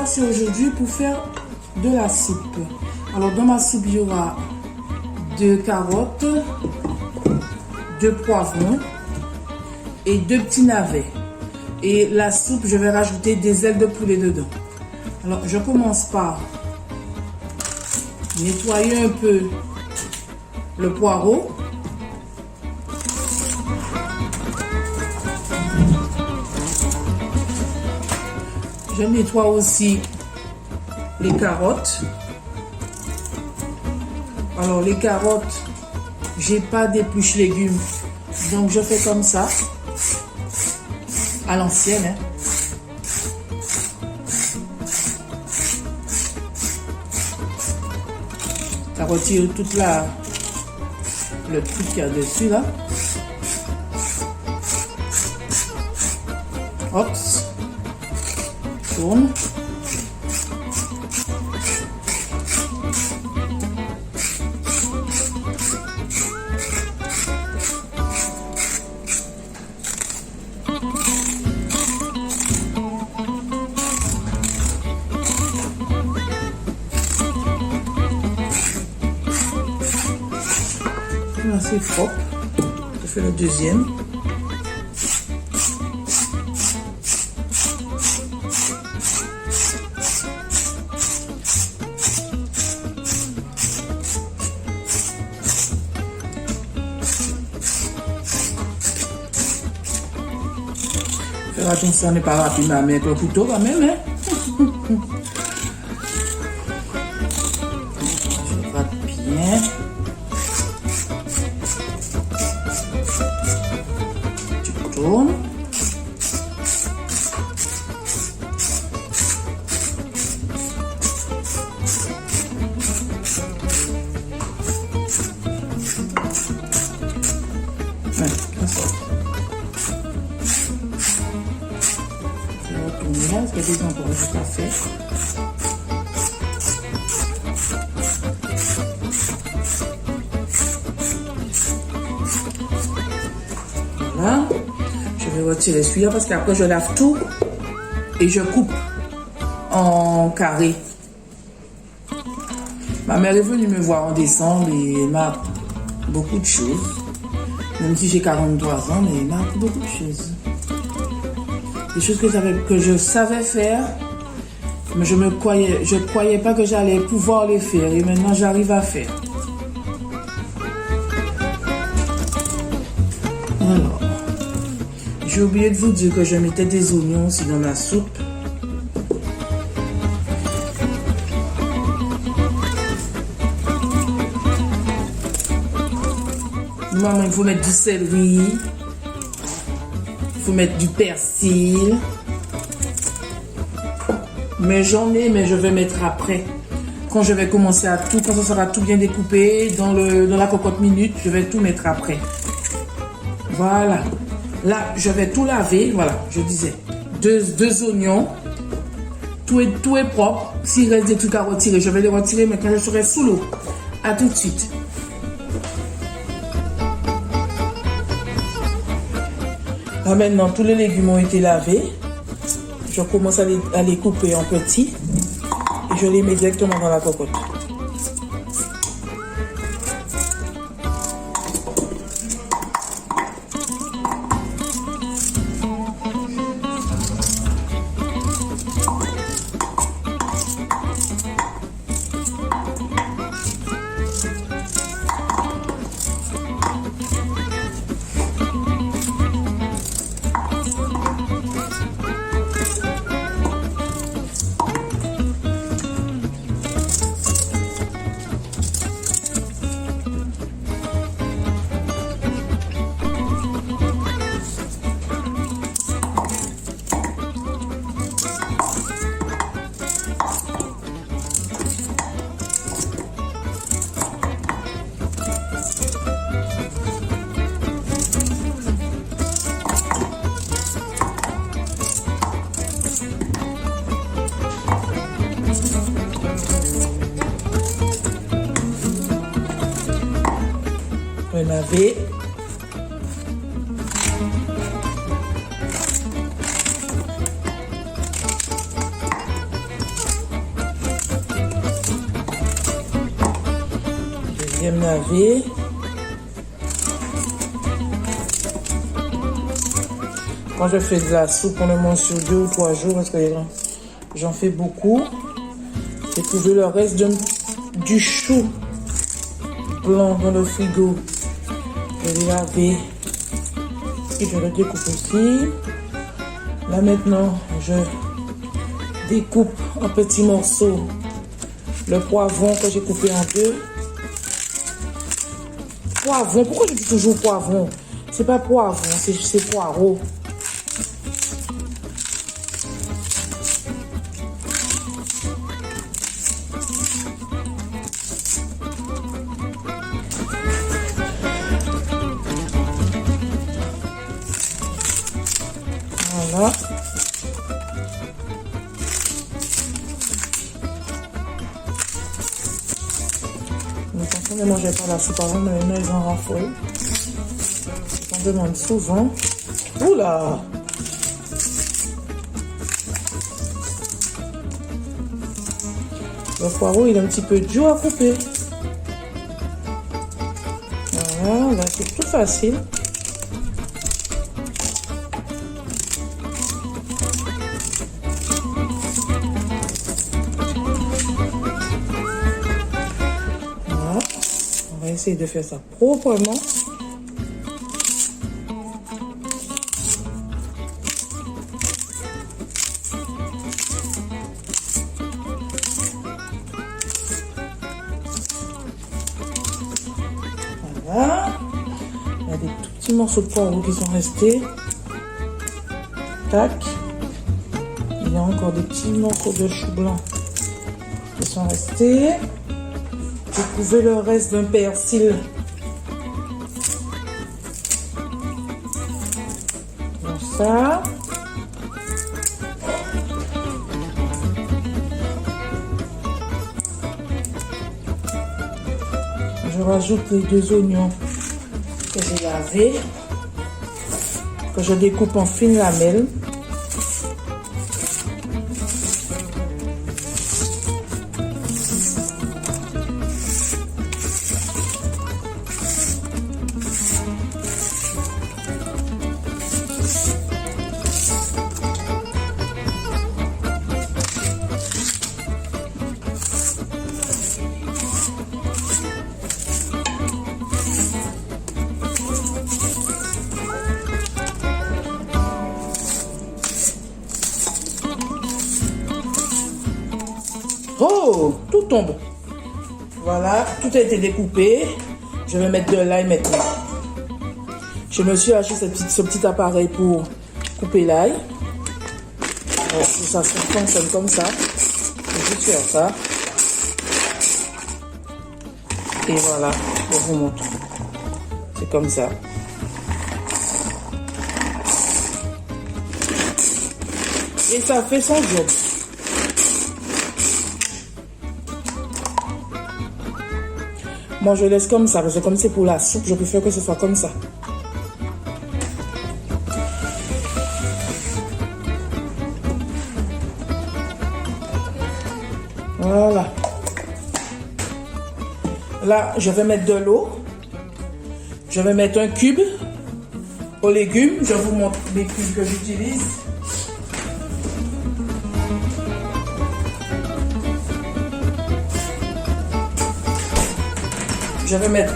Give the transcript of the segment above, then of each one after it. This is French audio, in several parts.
passer aujourd'hui pour faire de la soupe. Alors dans ma soupe, il y aura 2 carottes, 2 poivrons et 2 petits navets. Et la soupe, je vais rajouter des ailes de poulet dedans. Alors je commence par nettoyer un peu le poireau. Je nettoie aussi les carottes. Alors les carottes, j'ai pas d'épluche légumes, donc je fais comme ça, à l'ancienne. Ça retire toute le truc qu'il y a dessus là. Hop, tourne. C'est propre. Je fais le deuxième. Faire attention, on n'est pas rapide avec le couteau quand même. Hein? Je gratte bien. Tourne. Ouais, comme ça. Je vais retourner là, parce qu'il y a des endroits où je n'ai pas fait. Voilà. Je vais retirer celui-là parce qu'après je lave tout et je coupe en carré. Ma mère est venue me voir en décembre et elle m'a appris beaucoup de choses. Même si j'ai 43 ans, mais elle m'a appris beaucoup de choses. Des choses que je savais faire, mais je croyais pas que j'allais pouvoir les faire et maintenant j'arrive à faire. Alors. J'ai oublié de vous dire que je mettais des oignons aussi dans la soupe. Maman, il faut mettre du céleri. Il faut mettre du persil. Mais j'en ai, mais je vais mettre après. Quand je vais commencer quand ça sera tout bien découpé dans la cocotte minute, je vais tout mettre après. Voilà. Là, je vais tout laver, voilà, je disais. 2 oignons. Tout est propre. S'il reste des trucs à retirer, je vais les retirer, mais quand je serai sous l'eau. À tout de suite. Là, maintenant, tous les légumes ont été lavés. Je commence à les couper en petits. Et je les mets directement dans la cocotte. le navet. Bien laver. Quand je fais de la soupe, on le mange sur 2 ou 3 jours parce que j'en fais beaucoup. J'ai trouvé le reste du chou blanc dans le frigo. Je vais laver et je le découpe aussi. Là maintenant, je découpe en petits morceaux le poivron que j'ai coupé en 2. Poivron, pourquoi je dis toujours poivron? C'est pas poivron, c'est poireau. Voilà. Les enfants ne mangeaient pas la soupe avant, mais maintenant ils en raffolent. On demande souvent. Oula! Le poireau, il est un petit peu dur à couper. Voilà, là c'est tout facile. On va essayer de faire ça proprement. Voilà. Il y a des tout petits morceaux de poireaux qui sont restés. Tac. Il y a encore des petits morceaux de chou blanc qui sont restés. J'ai trouvé le reste d'un persil. Comme ça. Je rajoute les 2 oignons que j'ai lavés, que je découpe en fines lamelles. Oh, tout tombe. Voilà, tout a été découpé. Je vais mettre de l'ail maintenant. Je me suis acheté ce petit appareil pour couper l'ail. Ça fonctionne comme ça. Je vais juste faire ça. Et voilà, je vous montre. C'est comme ça. Et ça fait son job. Moi, je laisse comme ça, parce que comme c'est pour la soupe, je préfère que ce soit comme ça. Voilà. Là, je vais mettre de l'eau. Je vais mettre un cube aux légumes. Je vous montre les cubes que j'utilise. Je vais mettre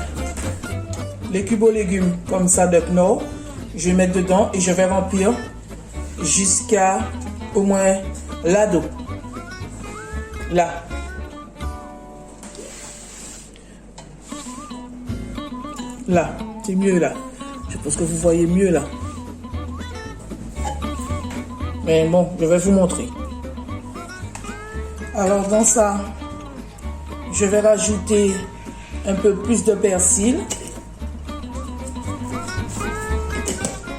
les cubes aux légumes comme ça de Knorr. Je vais mettre dedans et je vais remplir jusqu'à au moins là d'eau. Là. Là. C'est mieux là. Je pense que vous voyez mieux là. Mais bon, je vais vous montrer. Alors dans ça, je vais rajouter un peu plus de persil.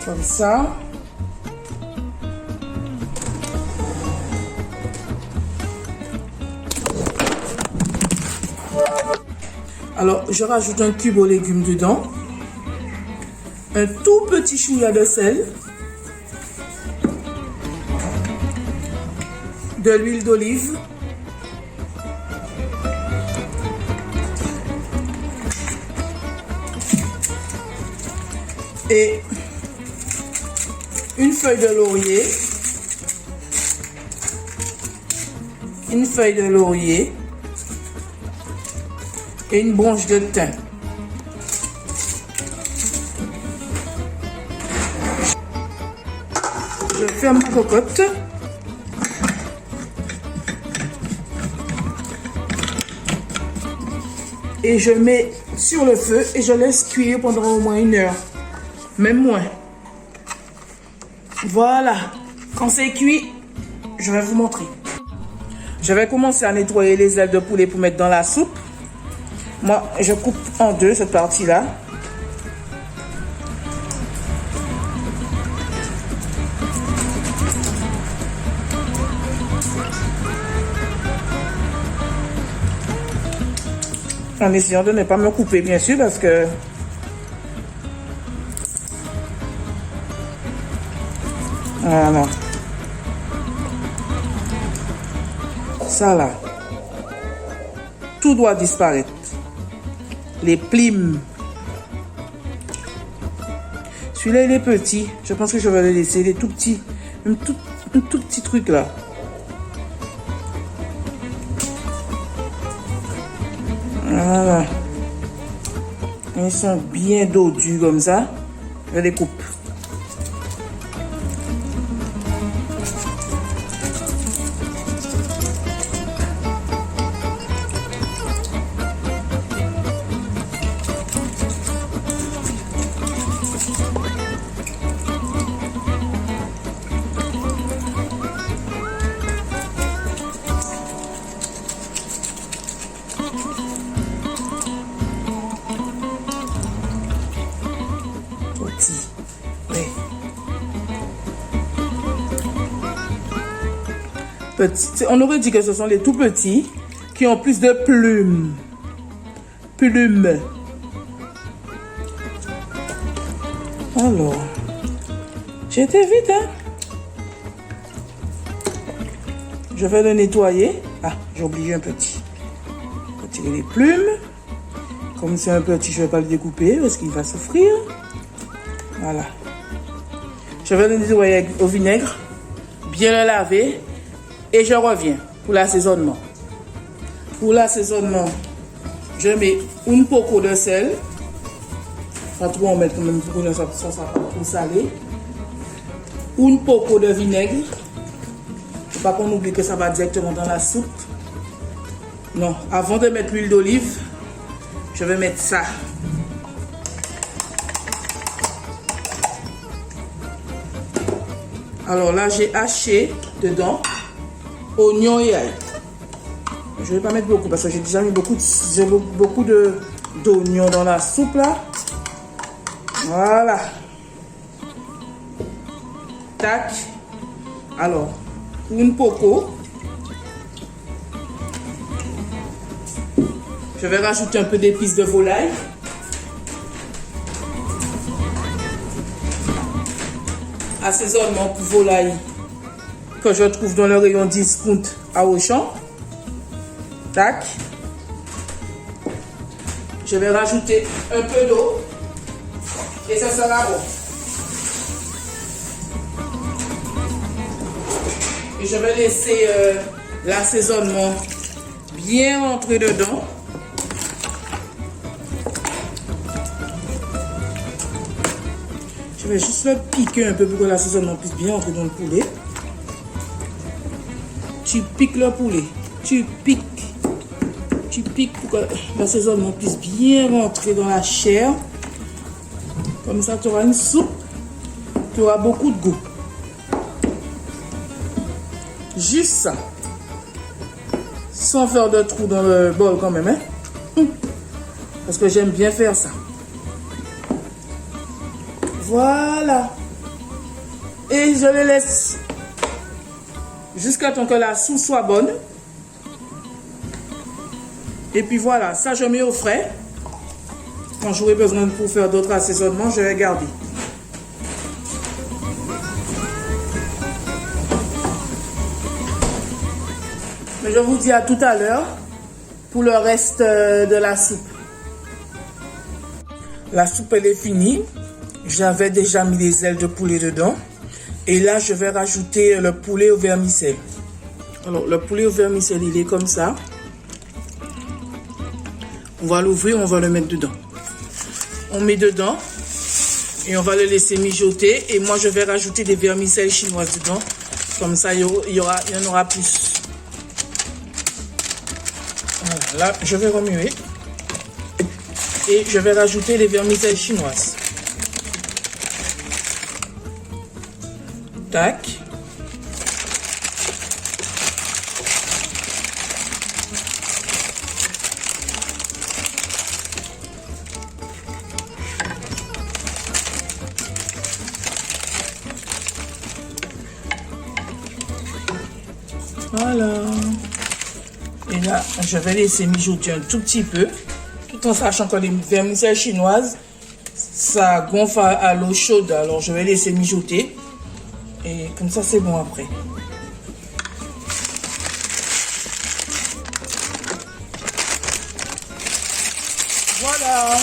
Comme ça. Alors, je rajoute un cube aux légumes dedans. Un tout petit chouïa de sel. De l'huile d'olive. et une feuille de laurier. Une feuille de laurier et une branche de thym. Je ferme ma cocotte. Et je mets sur le feu et je laisse cuire pendant au moins 1 heure. Même moins. Voilà. Quand c'est cuit, je vais vous montrer. Je vais commencer à nettoyer les ailes de poulet pour mettre dans la soupe. Moi, je coupe en deux cette partie-là. En essayant de ne pas me couper, bien sûr, parce que voilà. Ça là, tout doit disparaître. Les plumes. Celui-là, il est petit. Je pense que je vais le laisser. Il est tout petit. Un tout petit truc là. Voilà. Ils sont bien dodus comme ça. Je les coupe. Petit. On aurait dit que ce sont les tout petits qui ont plus de plumes. Plumes. Alors, j'ai été vite, hein? Je vais le nettoyer. Ah, j'ai oublié un petit. Retirer les plumes. Comme c'est un petit, je ne vais pas le découper parce qu'il va souffrir. Voilà. Je vais le nettoyer au vinaigre. Bien le laver. Et je reviens pour l'assaisonnement. Pour l'assaisonnement, je mets une poco de sel. Pas trop en mettre quand même pour que ça ne soit pas trop salé. Une poco de vinaigre. Il ne faut pas qu'on oublie que ça va directement dans la soupe. Non, avant de mettre l'huile d'olive, je vais mettre ça. Alors là, j'ai haché dedans oignon et ail. Je ne vais pas mettre beaucoup parce que j'ai déjà mis beaucoup d'oignons dans la soupe là. Voilà. Tac. Alors, une poco. Je vais rajouter un peu d'épices de volaille. Assaisonnement pour volaille que je trouve dans le rayon discount à Auchan. Tac. Je vais rajouter un peu d'eau et ça sera bon. Et je vais laisser l'assaisonnement bien rentrer dedans. Je vais juste le piquer un peu pour que l'assaisonnement puisse bien rentrer dans le poulet. Tu piques le poulet, tu piques pour que l'assaisonnement puisse bien rentrer dans la chair. Comme ça, tu auras une soupe, tu auras beaucoup de goût. Juste ça. Sans faire de trou dans le bol quand même, hein? Parce que j'aime bien faire ça. Voilà. Et je le laisse jusqu'à temps que la soupe soit bonne. Et puis voilà, ça je mets au frais. Quand j'aurai besoin pour faire d'autres assaisonnements, je vais garder. Mais je vous dis à tout à l'heure pour le reste de la soupe. La soupe elle est finie. J'avais déjà mis les ailes de poulet dedans. Et là, je vais rajouter le poulet au vermicelle. Alors, le poulet au vermicelle, il est comme ça. On va l'ouvrir, on va le mettre dedans. On met dedans et on va le laisser mijoter. Et moi, je vais rajouter des vermicelles chinoises dedans. Comme ça, il y en aura plus. Voilà, là, je vais remuer. Et je vais rajouter les vermicelles chinoises. Tac. Voilà. Et là, je vais laisser mijoter un tout petit peu, tout en sachant que les vermicelles chinoises, ça gonfle à l'eau chaude. Alors, je vais laisser mijoter. Et comme ça, c'est bon après. Voilà.